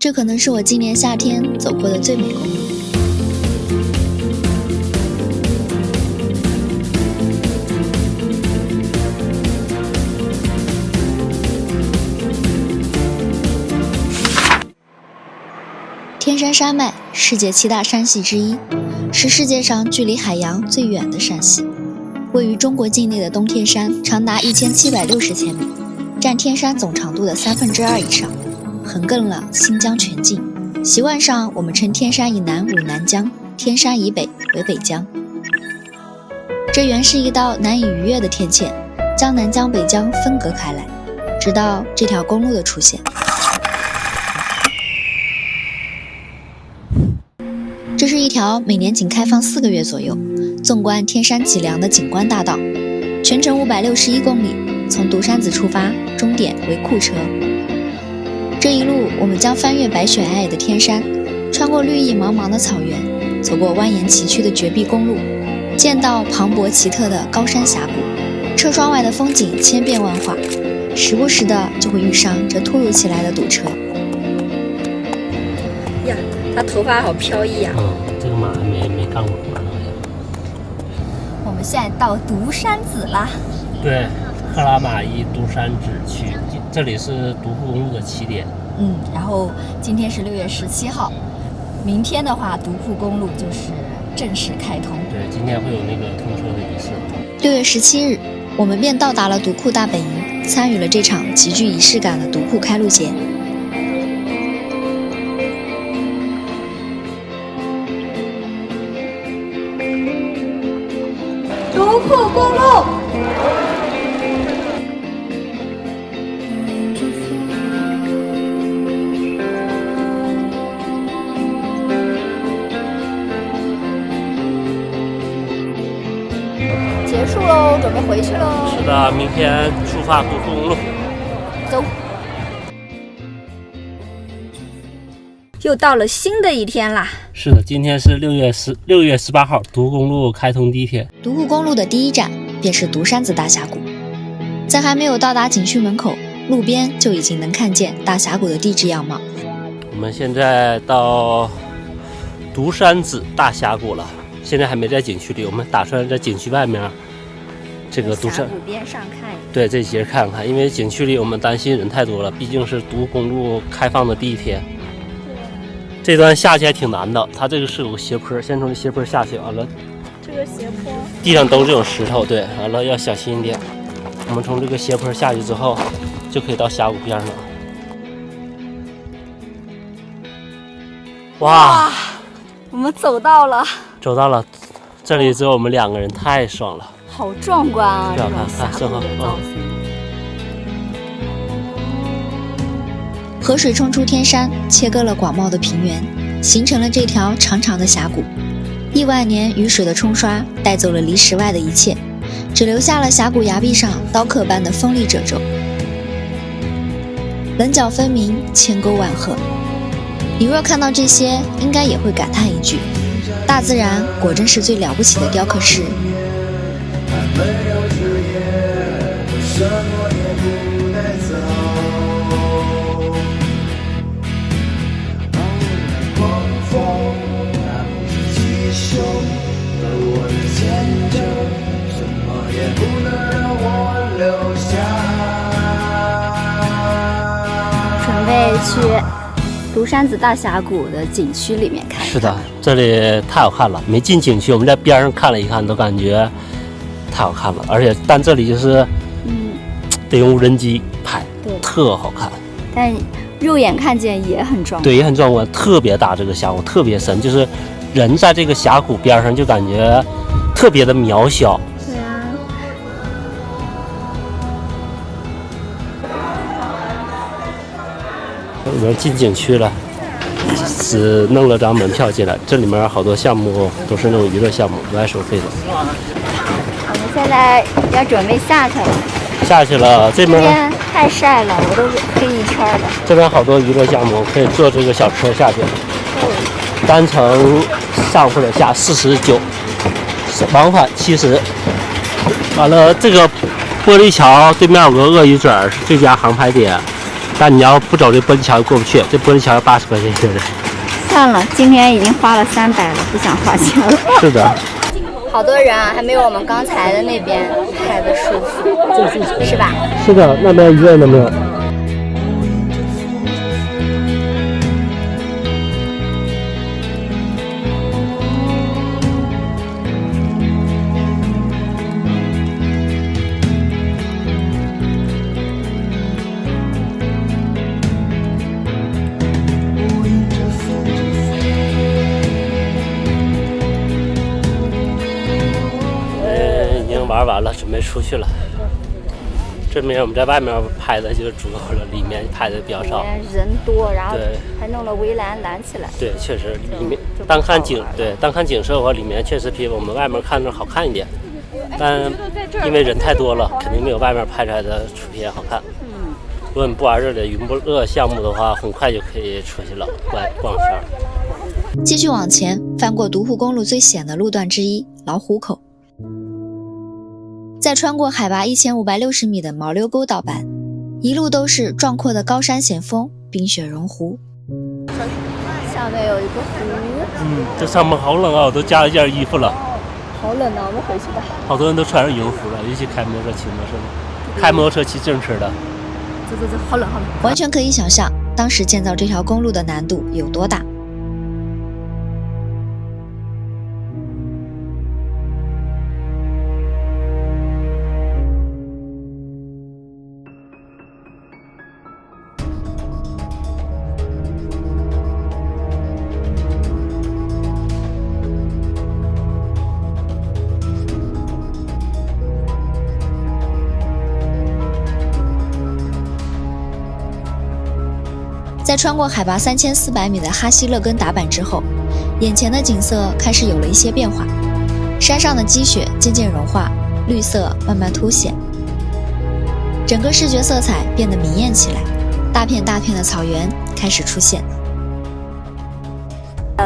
这可能是我今年夏天走过的最美公路。天山山脉，世界7大山系之一，是世界上距离海洋最远的山系。位于中国境内的东天山长达1760千米，占天山总长度的2/3以上，横亘了新疆全境。习惯上，我们称天山以南为南疆，天山以北为北疆。这原是一道难以逾越的天堑，将南疆北疆分隔开来，直到这条公路的出现。这是一条每年仅开放4个月左右，纵观天山脊梁的景观大道，全程561公里，从独山子出发，终点为库车。这一路，我们将翻越白雪皑皑的天山，穿过绿意茫茫的草原，走过蜿蜒崎岖的绝壁公路，见到磅礴奇特的高山峡谷。车窗外的风景千变万化，时不时的就会遇上这突如其来的堵车。呀，他头发好飘逸呀！这个马还没干过马好像。我们现在到独山子啦。对，克拉玛依独山子区，这里是独库公路的起点。然后今天是6月17号，明天的话，独库公路就是正式开通。对，今天会有那个通车的仪式。6月17日，我们便到达了独库大本营，参与了这场极具仪式感的独库开路节。独库公路。结束喽，准备回去喽。是的，明天出发独库公路。走。又到了新的一天啦。是的，今天是6月18号，独库公路开通第一天。独库公路的第一站便是独山子大峡谷。在还没有到达景区门口，路边就已经能看见大峡谷的地质样貌。我们现在到独山子大峡谷了，现在还没在景区里，我们打算在景区外面这个独山峡谷边上看。对，这节看看，因为景区里我们担心人太多了，毕竟是独库公路开放的第一天。这段下去还挺难的，它这个是有个斜坡，先从斜坡下去，完了这个斜坡地上都是这种石头，对，完了要小心一点。我们从这个斜坡下去之后，就可以到峡谷边上了。哇，我们走到了，这里只有我们2个人，太爽了，好壮观啊！这种峡谷的造型。河水冲出天山，切割了广袤的平原，形成了这条长长的峡谷。亿万年雨水的冲刷带走了离石外的一切，只留下了峡谷崖壁上刀刻般的锋利褶皱。棱角分明，千沟万壑。你若看到这些，应该也会感叹一句：大自然果真是最了不起的雕刻师。准备去独山子大峡谷的景区里面看。是的，这里太好看了，没进景区，我们在边上看了一看，都感觉太好看了。而且但这里就是得用无人机拍，对，特好看。但肉眼看见也很壮观。对，也很壮观，特别大，这个峡谷特别深，就是人在这个峡谷边上就感觉特别的渺小。对啊。我们进景区了，只弄了张门票进来，这里面好多项目都是那种娱乐项目，不爱收费的。我们现在要准备下去了。下去了，这边太晒了，我都黑一圈了。这边好多娱乐项目，可以坐这个小车下去，单程上或者下49，往返70。完了，这个玻璃桥对面有个鳄鱼嘴，是最佳航拍点。但你要不走这玻璃桥就过不去，这玻璃桥要80块钱一个人。算了，今天已经花了300了，不想花钱了。是的，好多人啊，还没有我们刚才的那边拍的舒服，是吧？是的，那边一个人都没有。玩完了，准备出去了。证明我们在外面拍的就足够了，里面拍的比较少。人多，然后还弄了围栏拦起来。对，确实里面单看景色的话，里面确实比我们外面看着好看一点。但因为人太多了，肯定没有外面拍出来的图片好看。如果你不玩这里云不乐项目的话，很快就可以出去了，逛圈。继续往前，翻过独沪公路最险的路段之一老虎口。再穿过海拔1560米的牦牛沟道板，一路都是壮阔的高山险峰、冰雪溶湖。下面有一个湖。这上面好冷啊，我都加了一件衣服了。好冷啊，我们回去吧。好多人都穿上羽绒服了，尤其开摩托车、骑摩托车的，开摩托车、骑自行车的。走，好冷。完全可以想象，当时建造这条公路的难度有多大。在穿过海拔3400米的哈希勒根达坂之后，眼前的景色开始有了一些变化，山上的积雪渐渐融化，绿色慢慢凸显，整个视觉色彩变得明艳起来，大片大片的草原开始出现。我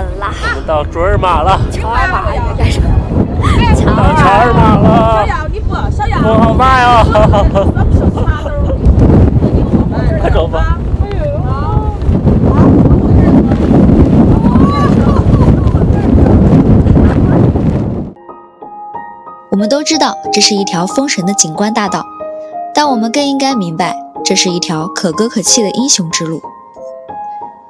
们到卓尔玛了，乔尔玛应该是。到乔尔玛了，我好慢哦，快走吧。我们都知道这是一条封神的景观大道，但我们更应该明白，这是一条可歌可泣的英雄之路。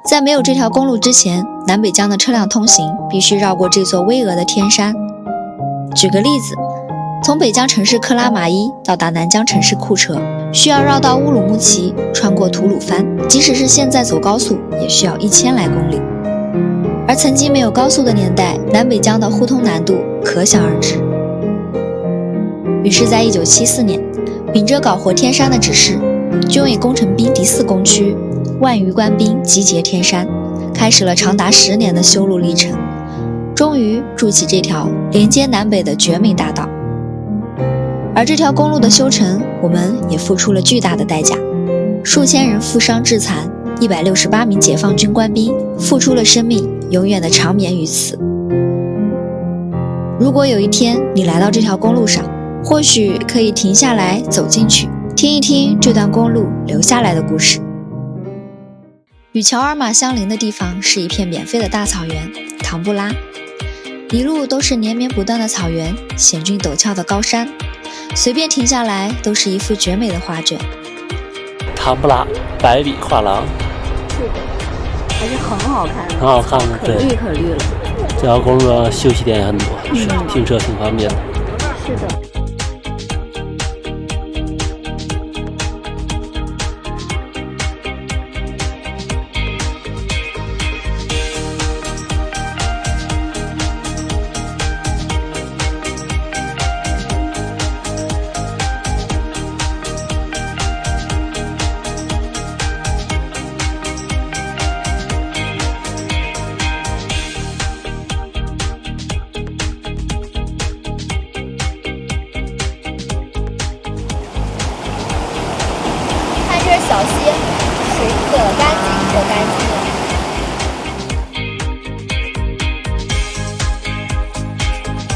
在没有这条公路之前，南北疆的车辆通行必须绕过这座巍峨的天山。举个例子，从北疆城市克拉玛依到达南疆城市库车，需要绕到乌鲁木齐，穿过吐鲁番，即使是现在走高速，也需要1000来公里。而曾经没有高速的年代，南北疆的互通难度可想而知。于是在1974年，秉着搞活天山的指示，军委工程兵第4工区万余官兵集结天山，开始了长达10年的修路历程，终于筑起这条连接南北的绝美大道。而这条公路的修成，我们也付出了巨大的代价，数千人负伤致残，168名解放军官兵付出了生命，永远的长眠于此。如果有一天你来到这条公路上，或许可以停下来走进去，听一听这段公路留下来的故事。与乔尔玛相邻的地方是一片免费的大草原唐布拉，一路都是连绵不断的草原，险峻陡峭的高山，随便停下来都是一幅绝美的画卷。唐布拉百里画廊，是的，还是很好看，很好看的，可绿可绿了。这条公路休息点也很多，停车挺方便的。是的。小溪水可干净可干净了。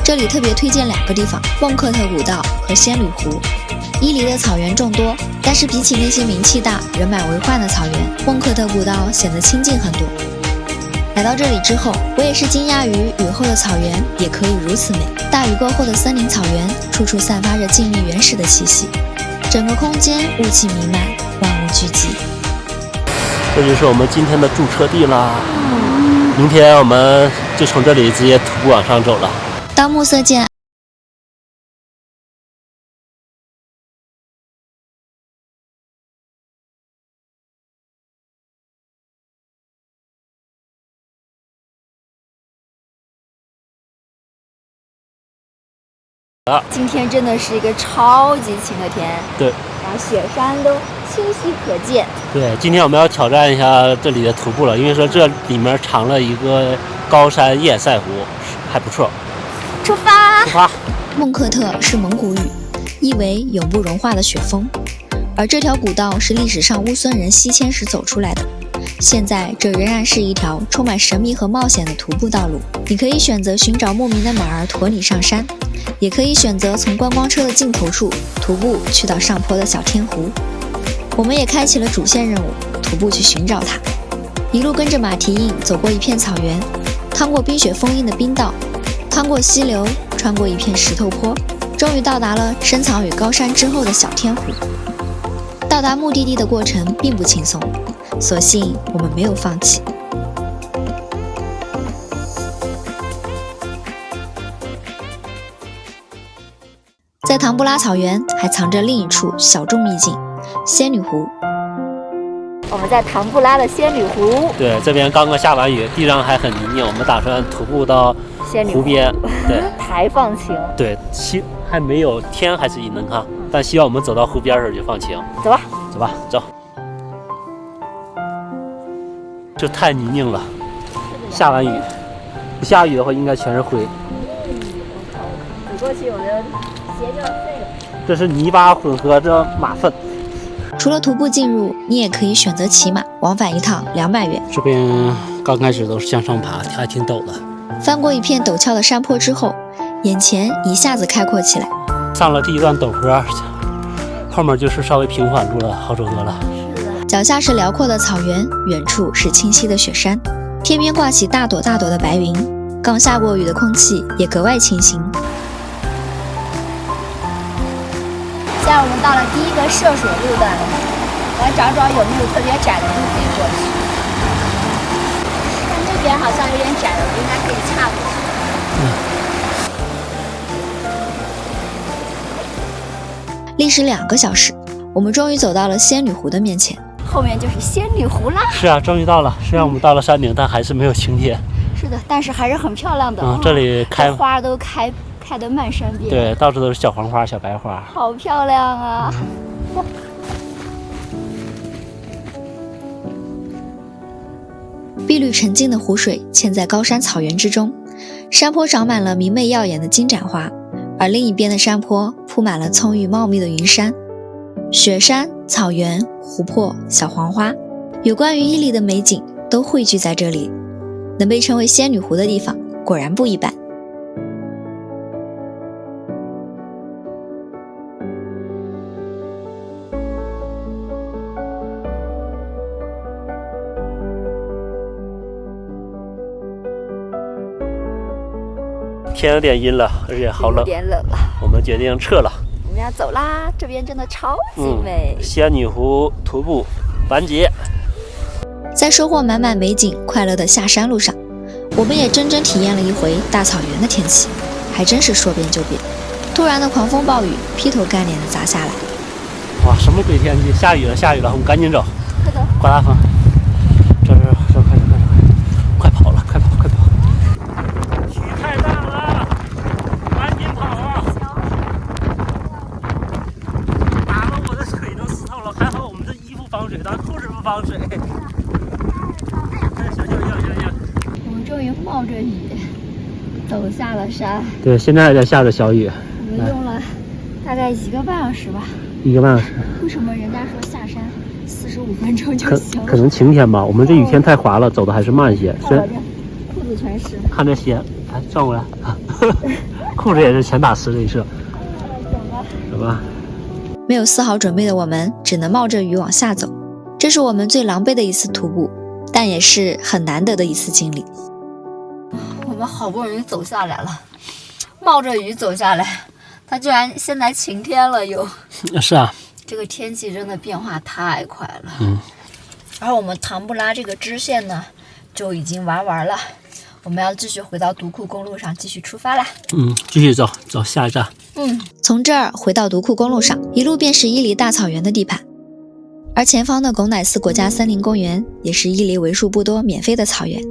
这里特别推荐2个地方：孟克特古道和仙侣湖。伊犁的草原众多，但是比起那些名气大、人满为患的草原，孟克特古道显得清静很多。来到这里之后，我也是惊讶于雨后的草原也可以如此美。大雨过后的森林草原，处处散发着静谧原始的气息，整个空间雾气弥漫，万物聚集。这就是我们今天的驻车地啦。明天我们就从这里直接徒步往上走了。当暮色渐今天真的是一个超级晴的天，对，然后雪山都清晰可见。对，今天我们要挑战一下这里的徒步了，因为说这里面藏了一个高山叶塞湖，还不错。出发！出发！孟克特是蒙古语，意为永不融化的雪峰，而这条古道是历史上乌孙人西迁时走出来的。现在这仍然是一条充满神秘和冒险的徒步道路，你可以选择寻找莫名的马儿驮你上山，也可以选择从观光车的尽头处徒步去到上坡的小天湖。我们也开启了主线任务，徒步去寻找它。一路跟着马蹄印走过一片草原，趟过冰雪封印的冰道，趟过溪流，穿过一片石头坡，终于到达了深藏于高山之后的小天湖。到达目的地的过程并不轻松，所幸我们没有放弃。在唐布拉草原还藏着另一处小众秘境——仙女湖。我们在唐布拉的仙女湖。对，这边刚刚下完雨，地上还很泥泞，我们打算徒步到湖边。对，才放晴。对，还没有天还是阴能哈，但希望我们走到湖边时就放晴。走吧，走吧，走。这太泥泞了，下完雨，不下雨的话应该全是灰。走过去我的鞋就要废了。这是泥巴混合着马粪。除了徒步进入，你也可以选择骑马，往返一趟200元。这边刚开始都是向上爬，还挺陡的。翻过一片陡峭的山坡之后，眼前一下子开阔起来。上了第一段陡坡，后面就是稍微平缓住了，好走多了。脚下是辽阔的草原，远处是清晰的雪山，天边挂起大朵大朵的白云，刚下过雨的空气也格外清新。现在我们到了第一个涉水路段，来找找有没有特别窄的路可以过去。但这边好像有点窄了，应该可以岔过去。历时2个小时，我们终于走到了仙女湖的面前。后面就是仙女湖啦。是啊，终于到了。虽然我们到了山顶，但还是没有晴天。是的，但是还是很漂亮的。这里花都开的漫山遍野。对，到处都是小黄花、小白花，好漂亮啊！碧绿沉静的湖水嵌在高山草原之中，山坡长满了明媚耀眼的金盏花，而另一边的山坡铺满了葱郁茂密的云山。雪山、草原、湖泊、小黄花，有关于伊犁的美景都汇聚在这里。能被称为仙女湖的地方果然不一般。天有点阴了，而且好冷，有点冷了。我们决定撤了。我们要走啦，这边真的超级美。仙女湖徒步完结。在收获满满美景、快乐的下山路上，我们也真正体验了一回大草原的天气，还真是说变就变。突然的狂风暴雨劈头盖脸的砸下来。哇，什么鬼天气！下雨了，下雨了，我们赶紧走。快走！刮大风。这快跑了，快跑！雨太大了，赶紧跑啊！打了我的腿都湿透了，还好我们这衣服防水，但裤子不防水。行。我们终于冒着雨走下了山。对，现在还在下着小雨。我们用了大概1个半小时吧。1个半小时。为什么人家说下山45分钟就行了？可能晴天吧，我们这雨天太滑了，走的还是慢些。看我这裤子全湿。看这鞋，来转过来，裤子也是全打湿了一色。走吧。没有丝毫准备的我们只能冒着雨往下走，这是我们最狼狈的一次徒步，但也是很难得的一次经历。我们好不容易走下来了，冒着雨走下来，它居然现在晴天了又。是啊，这个天气真的变化太快了。然后我们唐布拉这个支线呢就已经玩完了，我们要继续回到独库公路上继续出发啦。继续走下一站。从这儿回到独库公路上，一路便是伊犁大草原的地盘，而前方的拱乃寺国家森林公园也是伊犁为数不多免费的草原。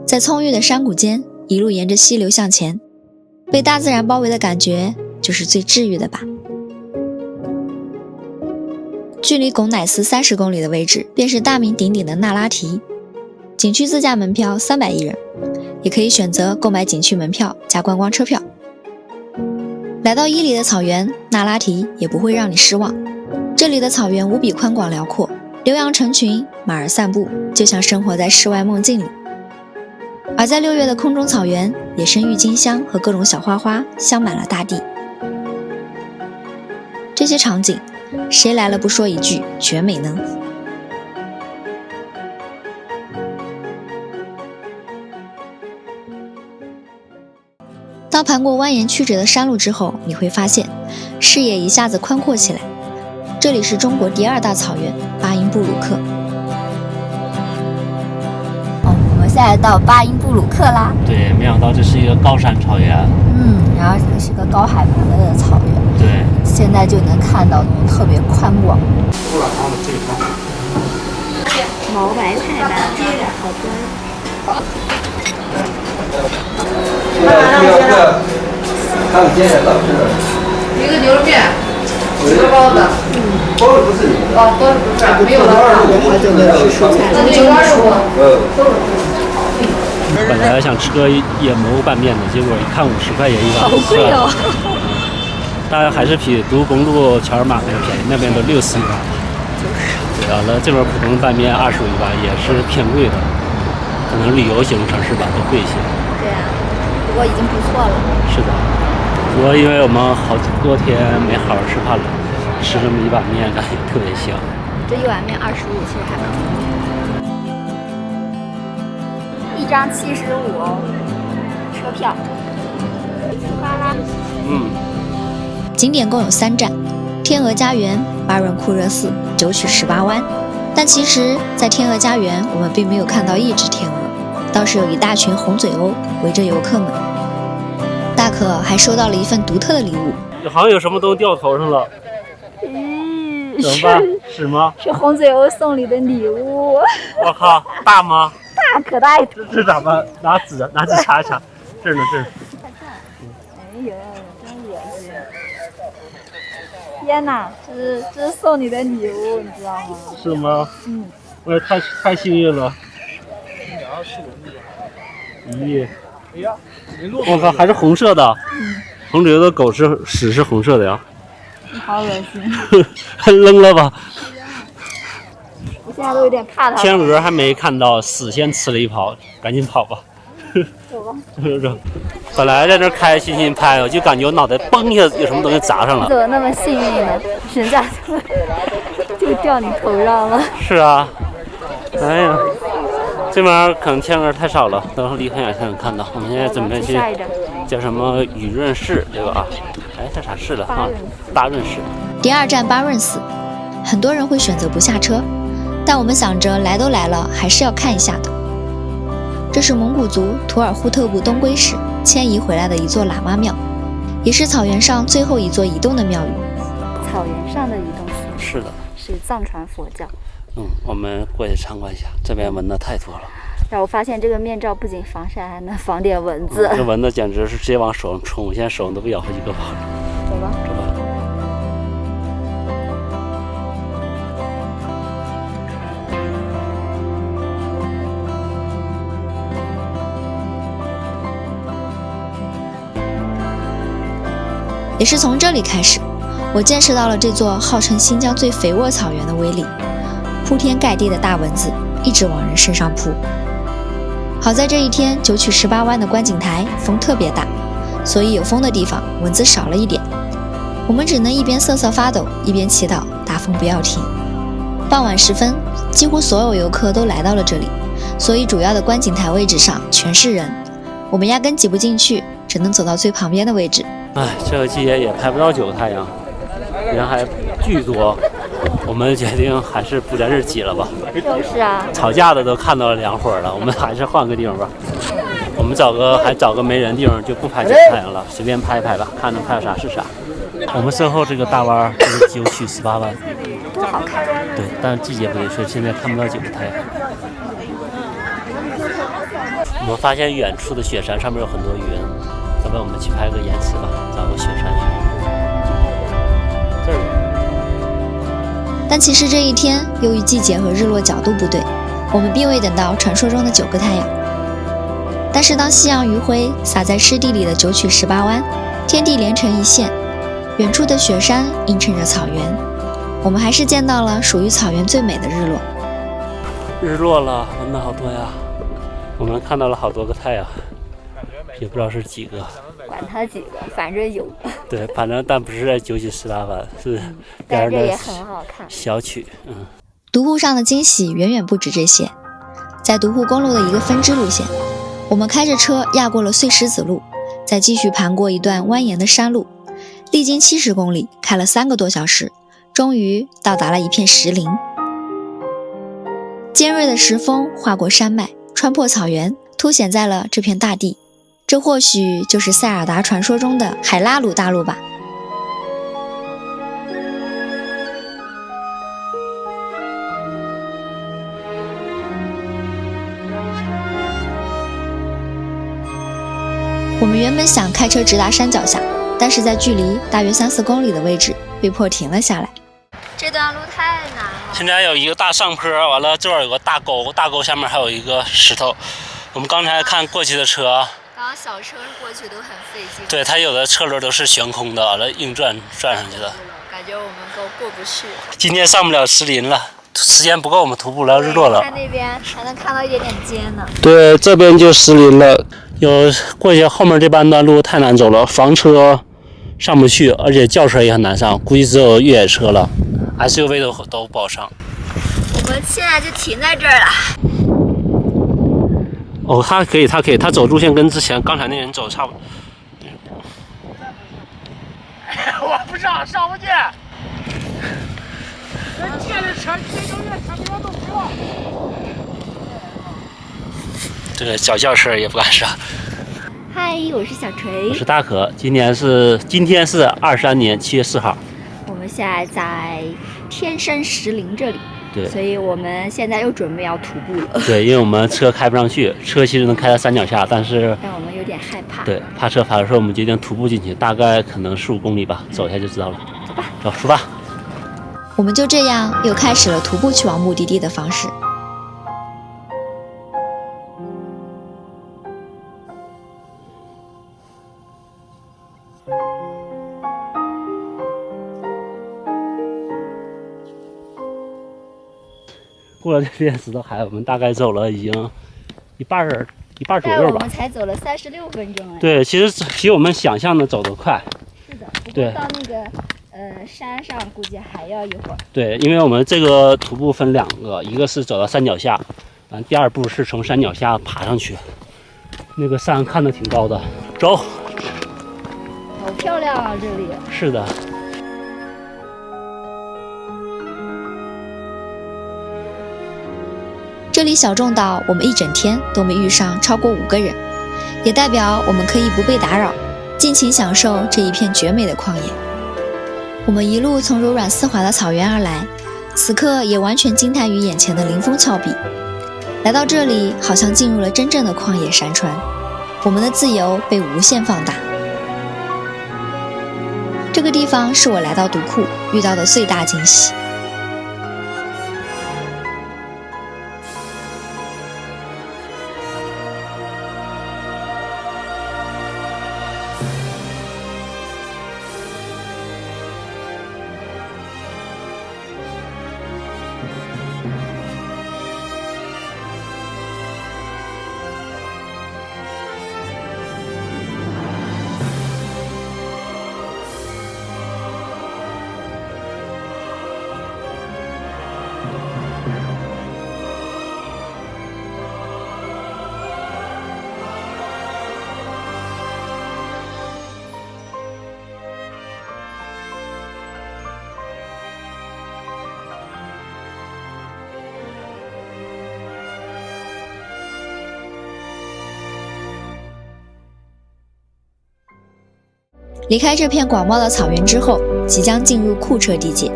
在葱郁的山谷间，一路沿着溪流向前，被大自然包围的感觉就是最治愈的吧。距离拱乃寺30公里的位置便是大名鼎鼎的那拉提，景区自驾门票300一人，也可以选择购买景区门票加观光车票。来到伊犁的草原，那拉提也不会让你失望。这里的草原无比宽广辽阔，牛羊成群，马儿散步，就像生活在世外梦境里。而在6月的空中草原，野生郁金香和各种小花花镶满了大地。这些场景，谁来了不说一句绝美呢？当盘过蜿蜒曲折的山路之后，你会发现视野一下子宽阔起来。这里是中国第2大草原巴音布鲁克。我们现在到巴音布鲁克啦。对，没想到这是一个高山草原。然后这是个高海拔的草原。对，现在就能看到特别宽广。毛白菜吧，好多。一个牛肉面，一个包子。包子不是你的。包子不是，没有了。那就25。本来想吃个野蘑菇拌面的，结果一看50块钱一碗，好贵哦！大概还是比独库公路乔尔玛那个便宜，那边都60一碗。对，完了这边普通拌面25一碗，也是偏贵的，可能旅游型城市吧都贵一些。对啊，不过已经不错了。是的，不过因为我们好多天没好好吃饭了，吃这么一碗面感觉特别香。这一碗面25，其实还蛮贵的。1张75哦，车票。出发啦！景点共有3站：天鹅家园、巴润库热寺、九曲十八湾。但其实，在天鹅家园，我们并没有看到一只天鹅，倒是有一大群红嘴鸥围着游客们。大可还收到了一份独特的礼物，好像有什么东西掉头上了。怎么办？是吗？是红嘴鸥送礼的礼物。我靠，大吗？大可大。这咋办？拿纸擦一擦。这儿呢，这儿。哎呦，真恶心！天哪，这是送你的礼物，你知道吗？是吗？我也太幸运了。咦，我靠，还是红色的。红嘴的狗屎是红色的呀。你好恶心。扔了吧。我现在都有点怕它。天鹅还没看到，死先吃了一泡，赶紧跑吧。走吧。本来在那开心心拍，我就感觉我脑袋嘣一下有什么东西砸上了。怎么那么幸运呢？人家就掉你头上了。是啊。哎呀，这边可能天鹅太少了，等会离很远才能看到。我们现在准备去叫什么雨润市，对吧？哎，叫啥市了啊？巴润市。第2站巴润寺，很多人会选择不下车，但我们想着来都来了，还是要看一下的。这是蒙古族图尔扈特部东归时迁移回来的一座喇嘛庙，也是草原上最后一座移动的庙宇。草原上的移动寺。是的。是藏传佛教。我们过去参观一下，这边蚊子太多了。让我发现这个面罩不仅防晒，还能防点蚊子。这蚊子简直是直接往手上冲，现在手上都被咬好几个包了。走吧，走吧。也是从这里开始，我见识到了这座号称新疆最肥沃草原的威力。铺天盖地的大蚊子一直往人身上扑。好在这一天九曲十八湾的观景台风特别大，所以有风的地方蚊子少了一点。我们只能一边瑟瑟发抖，一边祈祷大风不要停。傍晚时分，几乎所有游客都来到了这里，所以主要的观景台位置上全是人，我们压根挤不进去，只能走到最旁边的位置。这个季节也拍不到9个太阳，人还巨多，我们决定还是不在这儿挤了吧。就是啊，吵架的都看到了2伙了，我们还是换个地方吧。我们找个没人地方，就不拍9个太阳了，随便拍一拍吧，看能拍到啥是啥。我们身后这个大湾就是9曲18湾，多好看！对，但是季节不对，所以现在看不到9个太阳。我们发现远处的雪山上面有很多云，要不然我们去拍个延迟吧，找个雪山去。这儿。但其实这一天，由于季节和日落角度不对，我们并未等到传说中的9个太阳。但是当夕阳余晖洒在湿地里的9曲18湾，天地连成一线，远处的雪山映衬着草原，我们还是见到了属于草原最美的日落。日落了，闻到好多呀！我们看到了好多个太阳，也不知道是几个。管它几个，反正有。对，反正但不是在9曲18湾，是边的也很好看。小曲。独库上的惊喜远远不止这些，在独库公路的一个分支路线，我们开着车压过了碎石子路，再继续盘过一段蜿蜒的山路，历经70公里，开了3个多小时，终于到达了一片石林。尖锐的石峰划过山脉，穿破草原，凸显在了这片大地。这或许就是塞尔达传说中的海拉鲁大陆吧。我们原本想开车直达山脚下，但是在距离大约3-4公里的位置被迫停了下来。这段路太难了。现在有一个大上坡，完了这儿有个大沟，大沟下面还有一个石头。我们刚才看过去的车，刚刚小车过去都很费劲。对，它有的车轮都是悬空的，完了硬转上去的。感觉我们都过不去。今天上不了石林了，时间不够，我们徒步来日落了。看那边还能看到一点点尖呢。对，这边就石林了。有过去后面这半段路太难走了，房车上不去，而且轿车也很难上，估计只有越野车了 ，SUV 都不好上。我们现在就停在这儿了。哦，他可以，他走路线跟之前刚才那人走差不多。我不上不去。借着车，这个月车不要动车。这个小轿车也不敢上。嗨，我是小锤，我是大可。今天是23年7月4号。我们现在在天山石林这里。对，所以我们现在又准备要徒步了。对，因为我们车开不上去，车其实能开到山脚下，但我们有点害怕。对，怕车爬的时候，我们决定徒步进去，大概可能15公里吧，走一下就知道了。走吧，走，出发。我们就这样又开始了徒步去往目的地的方式。过了这片石头海，我们大概走了已经一半左右吧。我们才走了36分钟哎。对，其实我们想象的走得快。是的，不过到那个山上估计还要一会儿。对，因为我们这个徒步分2个，一个是走到山脚下，第2步是从山脚下爬上去。那个山看得挺高的，走。好漂亮啊，这里。是的。这里小众到我们一整天都没遇上超过5个人，也代表我们可以不被打扰，尽情享受这一片绝美的旷野。我们一路从柔软丝滑的草原而来，此刻也完全惊叹于眼前的临风峭壁。来到这里，好像进入了真正的旷野山川，我们的自由被无限放大。这个地方是我来到独库遇到的最大惊喜。离开这片广袤的草原之后，即将进入库车地界，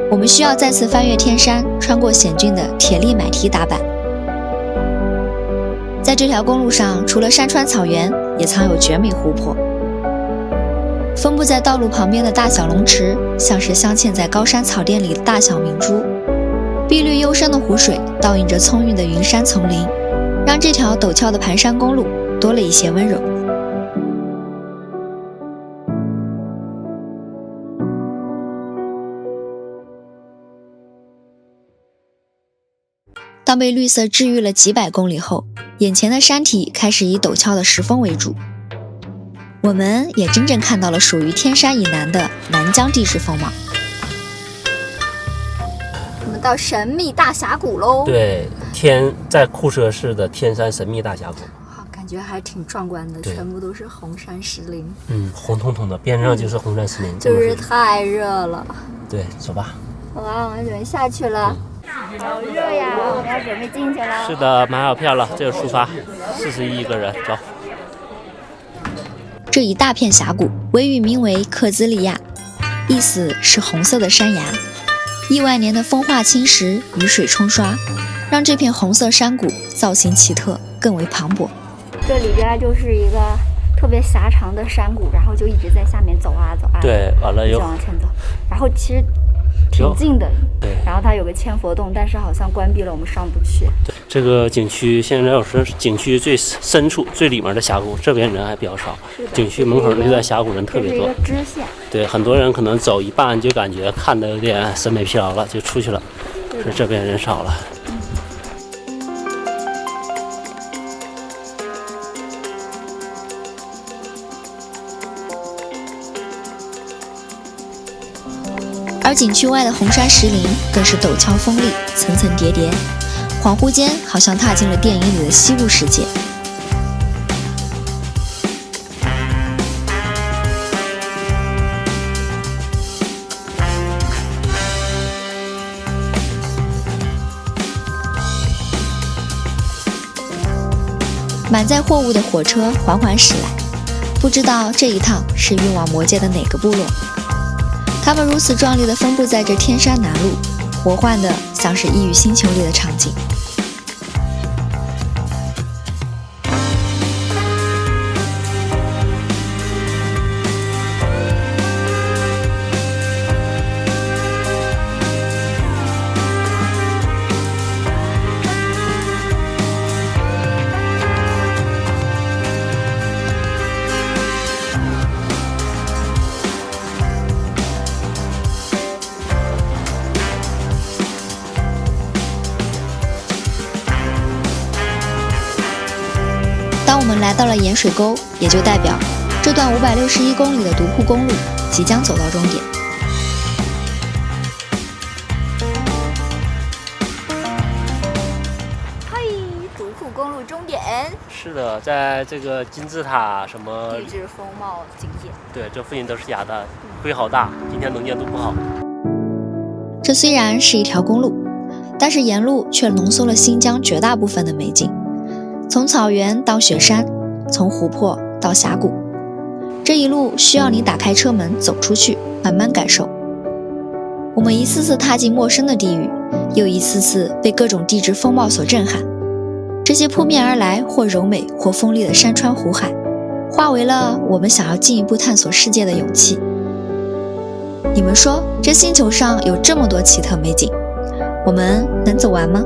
我们需要再次翻越天山，穿过险峻的铁力买蹄打板。在这条公路上，除了山川草原，也藏有绝美湖泊。分布在道路旁边的大小龙池，像是镶嵌在高山草甸里的大小明珠。碧绿幽深的湖水倒映着葱郁的云山丛林，让这条陡峭的盘山公路多了一些温柔。当被绿色治愈了几百公里后，眼前的山体开始以陡峭的石峰为主。我们也真正看到了属于天山以南的南疆地质风貌。我们到神秘大峡谷喽！对，在库车市的天山神秘大峡谷，感觉还挺壮观的，全部都是红山石林。红彤彤的，边上就是红山石林，就是太热了。对，走吧。好吧，我们准备下去了。好热呀，我们要准备进去了。是的，买好票了，这就出发，41一个人，走。这一大片峡谷维语名为克兹利亚，意思是红色的山崖。亿万年的风化侵蚀、雨水冲刷，让这片红色山谷造型奇特，更为磅礴。这里边就是一个特别狭长的山谷，然后就一直在下面走啊走啊。对，完了又往前走，然后其实挺近的。对。然后它有个千佛洞，但是好像关闭了，我们上不去。对，这个景区现在是景区最深处、最里面的峡谷，这边人还比较少。景区门口那段峡谷人特别多。这是一个支线。对，很多人可能走一半就感觉看得有点审美疲劳了，就出去了。是这边人少了。而景区外的红山石林更是陡峭锋利，层层叠叠，恍惚间好像踏进了电影里的西部世界。满载货物的火车缓缓驶来，不知道这一趟是运往魔界的哪个部落。它们如此壮丽地分布在这天山南麓，魔幻的像是异域星球里的场景。当我们来到了盐水沟，也就代表这段561公里的独库公路即将走到终点。嘿，独库公路终点。是的，在这个金字塔什么地质风貌景点，对，这附近都是哑弹，灰好大，今天能见度不好。这虽然是一条公路，但是沿路却浓缩了新疆绝大部分的美景。从草原到雪山，从湖泊到峡谷，这一路需要你打开车门走出去，慢慢感受。我们一次次踏进陌生的地域，又一次次被各种地质风貌所震撼。这些扑面而来或柔美或锋利的山川湖海，化为了我们想要进一步探索世界的勇气。你们说，这星球上有这么多奇特美景，我们能走完吗？